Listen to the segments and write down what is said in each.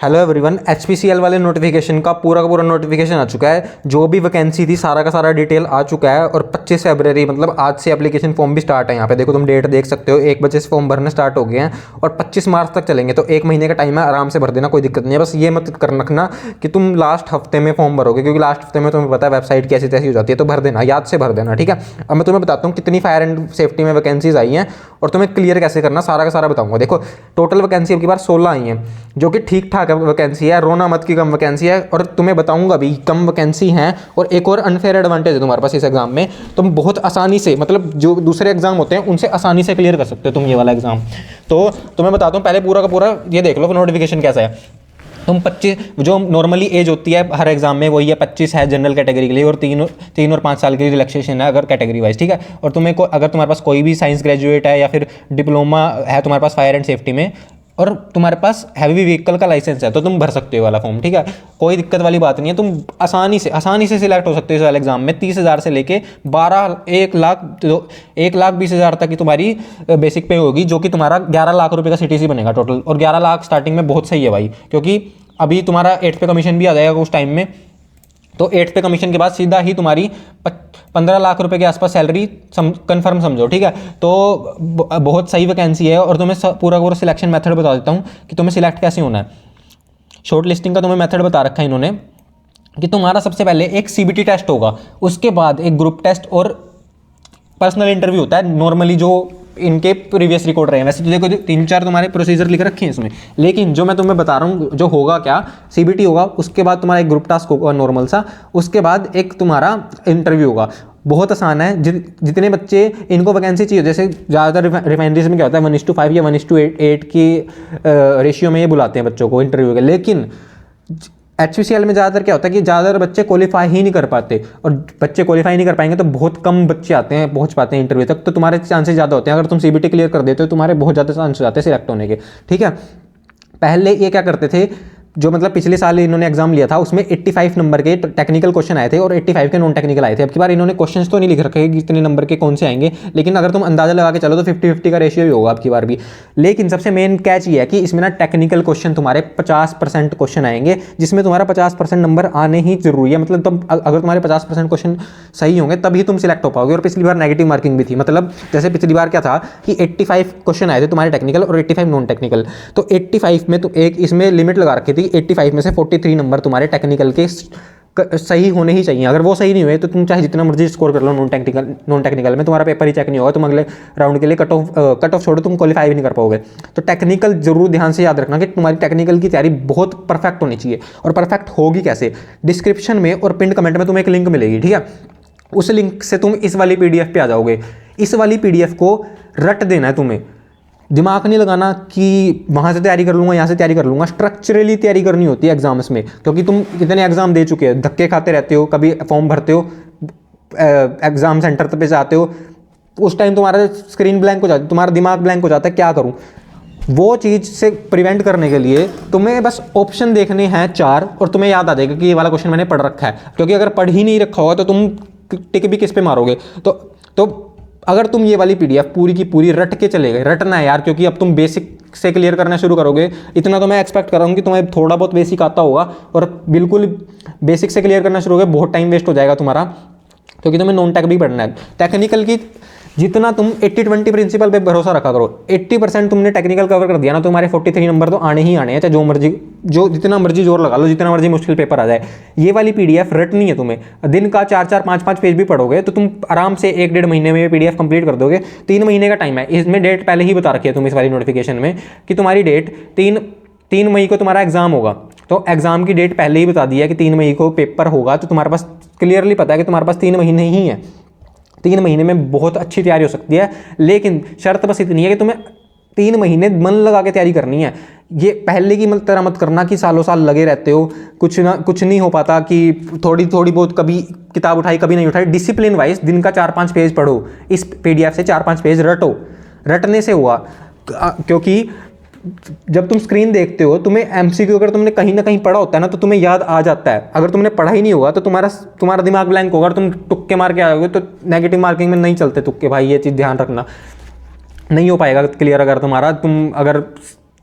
Hello everyone, HPCL वाले notification का पूरा नोटिफिकेशन आ चुका है। जो भी वैकेंसी थी सारा का सारा डिटेल आ चुका है और 25 फरवरी मतलब आज से एप्लीकेशन फॉर्म भी स्टार्ट है। यहाँ पे देखो, तुम डेट देख सकते हो, 1 बजे से फॉर्म भरने स्टार्ट हो गए हैं और 25 मार्च तक चलेंगे। तो 1 महीने का टाइम है, आराम से भर देना, कोई दिक्कत नहीं है। बस ये मत कर रखना कि तुम लास्ट हफ्ते में फॉर्म भरोगे, क्योंकि लास्ट हफ्ते में तुम्हें पता है वेबसाइट कैसी तैसी हो जाती है। तो भर देना, याद से भर देना, ठीक है। अब मैं तुम्हें बताता हूँ कितनी फायर एंड सेफ्टी में वैकेंसीज आई हैं और तुम्हें क्लियर कैसे करना, सारा का सारा बताऊंगा। देखो, टोटल वैकेंसी अब की बार 16 आई हैं, जो कि ठीक ठाक वैकेंसी है, रोना मत की कम वैकेंसी है। और तुम्हें बताऊंगा भी कम वैकेंसी हैं और एक और अनफेयर एडवांटेज है तुम्हारे पास इस एग्जाम में। तुम बहुत आसानी से, मतलब जो दूसरे एग्जाम होते हैं उनसे आसानी से क्लियर कर सकते हो तुम ये वाला एग्जाम। तो तुम्हें बताता हूँ, पहले पूरा का पूरा ये देख लो नोटिफिकेशन कैसा है। तुम 25 जो नॉर्मली एज होती है हर एग्जाम में वही है 25 है जनरल कैटेगरी के लिए, और 3 और 5 साल की रिलैक्सेशन है अगर कैटेगरी वाइज, ठीक है। और तुम्हें अगर तुम्हारे पास कोई भी साइंस ग्रेजुएट है या फिर डिप्लोमा है तुम्हारे पास फायर एंड सेफ्टी में, और तुम्हारे पास हैवी व्हीकल का लाइसेंस है, तो तुम भर सकते हो वाला फॉर्म, ठीक है। कोई दिक्कत वाली बात नहीं है, तुम आसानी से सिलेक्ट हो सकते हो इस वाले एग्जाम में। 30,000 से लेके 1,20,000 तक की तुम्हारी बेसिक पे होगी, जो कि तुम्हारा 11 लाख रुपए का सीटीसी बनेगा टोटल। और 11 लाख स्टार्टिंग में बहुत सही है भाई, क्योंकि अभी तुम्हारा 8 पे कमीशन भी आ जाएगा उस टाइम में। तो 8 पे कमीशन के बाद सीधा ही तुम्हारी 15 लाख रुपए के आसपास सैलरी कंफर्म समझो, ठीक है। तो बहुत सही वैकेंसी है। और तुम्हें पूरा सिलेक्शन मेथड बता देता हूँ कि तुम्हें सिलेक्ट कैसे होना है। शॉर्ट लिस्टिंग का तुम्हें मेथड बता रखा है इन्होंने कि तुम्हारा सबसे पहले एक सीबीटी टेस्ट होगा, उसके बाद एक ग्रुप टेस्ट और पर्सनल इंटरव्यू होता है नॉर्मली, जो इनके प्रीवियस रिकॉर्ड रहे हैं। वैसे तो देखो 3-4 तुम्हारे प्रोसीजर लिख रखे हैं इसमें, लेकिन जो मैं तुम्हें बता रहा हूँ जो होगा क्या, सीबीटी होगा, उसके बाद तुम्हारा एक ग्रुप टास्क होगा नॉर्मल सा, उसके बाद एक तुम्हारा इंटरव्यू होगा। बहुत आसान है। जितने बच्चे इनको वैकेंसी चाहिए, जैसे ज़्यादातर रिफाइनरीज में क्या होता है 1:5 या 1:8 की रेशियो में ये बुलाते हैं बच्चों को इंटरव्यू के। लेकिन एचपीसीएल में ज़्यादातर क्या होता है कि ज़्यादातर बच्चे क्वालिफाई ही नहीं कर पाते, और बच्चे क्वालिफाई नहीं कर पाएंगे तो बहुत कम बच्चे आते हैं, पहुंच पाते हैं इंटरव्यू तक। तो तुम्हारे चांसेस ज़्यादा होते हैं, अगर तुम सीबीटी क्लियर कर देते हो तुम्हारे बहुत ज़्यादा चांसेस हो जाते हैं सिलेक्ट होने के, ठीक है। पहले ये क्या करते थे, जो मतलब पिछले साल इन्होंने एग्जाम लिया था उसमें 85 नंबर के टेक्निकल क्वेश्चन आए थे और 85 के नॉन टेक्निकल आए थे। अब की बार इन्होंने क्वेश्चंस तो नहीं लिख रखे कि कितने नंबर के कौन से आएंगे, लेकिन अगर तुम अंदाजा लगा के चलो तो 50-50 का रेशियो ही होगा अब की बार भी। लेकिन सबसे मेन कैच ये है कि इसमें ना टेक्निकल क्वेश्चन तुम्हारे 50% क्वेश्चन आएंगे, जिसमें तुम्हारा 50% नंबर आने ही जरूरी है। मतलब तुम अगर तुम्हारे 50% क्वेश्चन सही होंगे तभी तुम सिलेक्ट हो पाओगे। और पिछली बार नेगेटिव मार्किंग भी थी, मतलब जैसे पिछली बार क्या था कि 85 क्वेश्चन आए थे तुम्हारे टेक्निकल और 85 नॉन टेक्निकल। तो 85 में तो एक इसमें लिमिट लगा रखी थी, 85 में से 43 नंबर तुम्हारे टेक्निकल के सही होने ही चाहिए। अगर वो सही नहीं हुए तो तुम चाहे जितना मर्जी स्कोर कर लो नॉन टेक्निकल में, तुम्हारा पेपर ही चेक नहीं होगा, तुम अगले राउंड के लिए कट ऑफ छोड़ो, तुम क्वालिफाई भी नहीं कर पाओगे। तो टेक्निकल जरूर ध्यान से याद रखना कि तुम्हारी टेक्निकल की तैयारी बहुत परफेक्ट होनी चाहिए। और परफेक्ट होगी कैसे, डिस्क्रिप्शन में और पिन कमेंट में तुम्हें एक लिंक मिलेगी, ठीक है। उस लिंक से तुम इस वाली पीडीएफ पे आ जाओगे। इस वाली पीडीएफ को रट देना है तुम्हें, दिमाग नहीं लगाना कि वहाँ से तैयारी कर लूँगा यहाँ से तैयारी कर लूँगा। स्ट्रक्चरली तैयारी करनी होती है एग्जाम्स में, क्योंकि तुम कितने एग्जाम दे चुके हो, धक्के खाते रहते हो, कभी फॉर्म भरते हो, एग्जाम सेंटर पे जाते हो, उस टाइम तुम्हारा स्क्रीन ब्लैंक हो जाती है, तुम्हारा दिमाग ब्लैंक हो जाता है, क्या करूँ। वो चीज़ से प्रिवेंट करने के लिए तुम्हें बस ऑप्शन देखने हैं 4 और तुम्हें याद आ जाएगा कि ये वाला क्वेश्चन मैंने पढ़ रखा है। क्योंकि अगर पढ़ ही नहीं रखा होगा तो तुम टिक भी किस पे मारोगे। तो अगर तुम ये वाली पीडीएफ पूरी की पूरी रट के चले गए, रटना है यार, क्योंकि अब तुम बेसिक से क्लियर करना शुरू करोगे। इतना तो मैं एक्सपेक्ट कर रहा हूँ कि तुम्हें थोड़ा बहुत बेसिक आता होगा, और बिल्कुल बेसिक से क्लियर करना शुरू हो गए बहुत टाइम वेस्ट हो जाएगा तुम्हारा, क्योंकि तुम्हें नॉन टेक भी पढ़ना है। टेक्निकल की जितना तुम 80-20 प्रिंसिपल पे भरोसा रखा करो, 80% तुमने टेक्निकल कवर कर दिया ना, तुम्हारे 43 नंबर तो आने ही आने हैं, चाहे जितना मर्जी जोर लगा लो, जितना मर्जी मुश्किल पेपर आ जाए। ये वाली पीडीएफ रटनी है तुम्हें। दिन का 4-4, 5-5 पेज भी पढ़ोगे तो तुम आराम से 1-1.5 महीने में पीडीएफ कंप्लीट कर दोगे। 3 महीने का टाइम है, इसमें डेट पहले ही बता रखी है तुम इस वाली नोटिफिकेशन में कि तुम्हारी डेट 3 मई को तुम्हारा एग्जाम होगा। तो एग्जाम की डेट पहले ही बता दी है कि 3 मई को पेपर होगा, तो तुम्हारे पास क्लियरली पता है कि तुम्हारे पास 3 महीने ही हैं। 3 महीने में बहुत अच्छी तैयारी हो सकती है, लेकिन शर्त बस इतनी है कि तुम्हें 3 महीने मन लगा के तैयारी करनी है। ये पहले की तरह मत करना कि सालों साल लगे रहते हो, कुछ नहीं हो पाता, कि थोड़ी बहुत कभी किताब उठाई कभी नहीं उठाई। डिसिप्लिन वाइज दिन का 4-5 पेज पढ़ो, इस पीडीएफ से 4-5 पेज रटो। रटने से हुआ, क्योंकि जब तुम स्क्रीन देखते हो तुम्हें एमसीक्यू अगर तुमने कहीं ना कहीं पढ़ा होता है ना तो तुम्हें याद आ जाता है। अगर तुमने पढ़ा ही नहीं होगा तो तुम्हारा दिमाग ब्लैंक होगा और तुम तुक्के मार के आओगे, तो नेगेटिव मार्किंग में नहीं चलते तुक्के भाई, ये चीज़ ध्यान रखना। नहीं हो पाएगा क्लियर अगर तुम अगर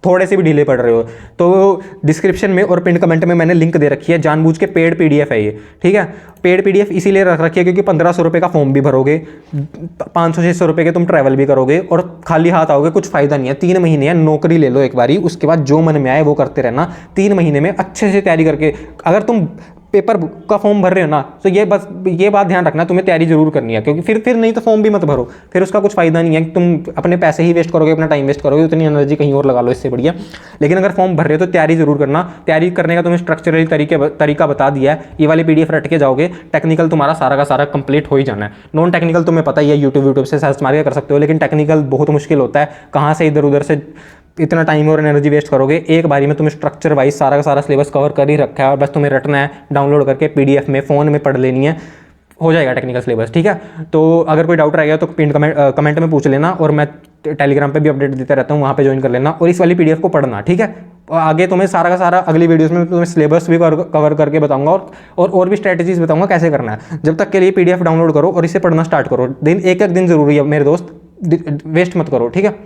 थोड़े से भी ढीले पड़ रहे हो तो डिस्क्रिप्शन में और पिन कमेंट में मैंने लिंक दे रखी है, जानबूझ के पेड पीडीएफ है ये, ठीक है। पेड पीडीएफ इसीलिए रख रखी है क्योंकि 1500 रुपये का फॉर्म भी भरोगे, 500-600 रुपये के तुम ट्रैवल भी करोगे और खाली हाथ आओगे, कुछ फायदा नहीं है। 3 महीने है, नौकरी ले लो एक बारी, उसके बाद जो मन में आए वो करते रहना। 3 महीने में अच्छे से तैयारी करके अगर तुम पेपर का फॉर्म भर रहे हो ना, तो ये बात ध्यान रखना, तुम्हें तैयारी जरूर करनी है, क्योंकि फिर नहीं तो फॉर्म भी मत भरो, फिर उसका कुछ फायदा नहीं है। तुम अपने पैसे ही वेस्ट करोगे, अपना टाइम वेस्ट करोगे, उतनी एनर्जी कहीं और लगा लो, इससे बढ़िया। लेकिन अगर फॉर्म भर रहे हो तो तैयारी जरूर करना। तैयारी करने का तुम्हें स्ट्रक्चरली तरीका बता दिया है, ये वाली पीडीएफ रट के जाओगे, टेक्निकल तुम्हारा सारा का सारा कंप्लीट हो ही जाना है। नॉन टेक्निकल तुम्हें पता ही है, यूट्यूब से सर्च मार के कर सकते हो, लेकिन टेक्निकल बहुत मुश्किल होता है। कहाँ से इधर उधर से इतना टाइम और एनर्जी वेस्ट करोगे, एक बारी में तुम्हें स्ट्रक्चर वाइज सारा का सारा सिलेबस कवर कर ही रखा है और बस तुम्हें रटना है, डाउनलोड करके पीडीएफ में फ़ोन में पढ़ लेनी है, हो जाएगा टेक्निकल सिलेबस, ठीक है। तो अगर कोई डाउट रह गया तो पिन कमेंट में पूछ लेना, और मैं टेलीग्राम पे भी अपडेट देता रहता हूँ, वहाँ पे ज्वाइन कर लेना और इस वाली पीडीएफ को पढ़ना, ठीक है। आगे तुम्हें सारा का सारा अगली वीडियोस में तुम्हें सिलेबस भी कवर करके बताऊंगा और भी स्ट्रैटेजीज बताऊंगा कैसे करना है। जब तक के लिए पीडीएफ डाउनलोड करो और इसे पढ़ना स्टार्ट करो, एक एक दिन जरूरी है मेरे दोस्त, वेस्ट मत करो, ठीक है।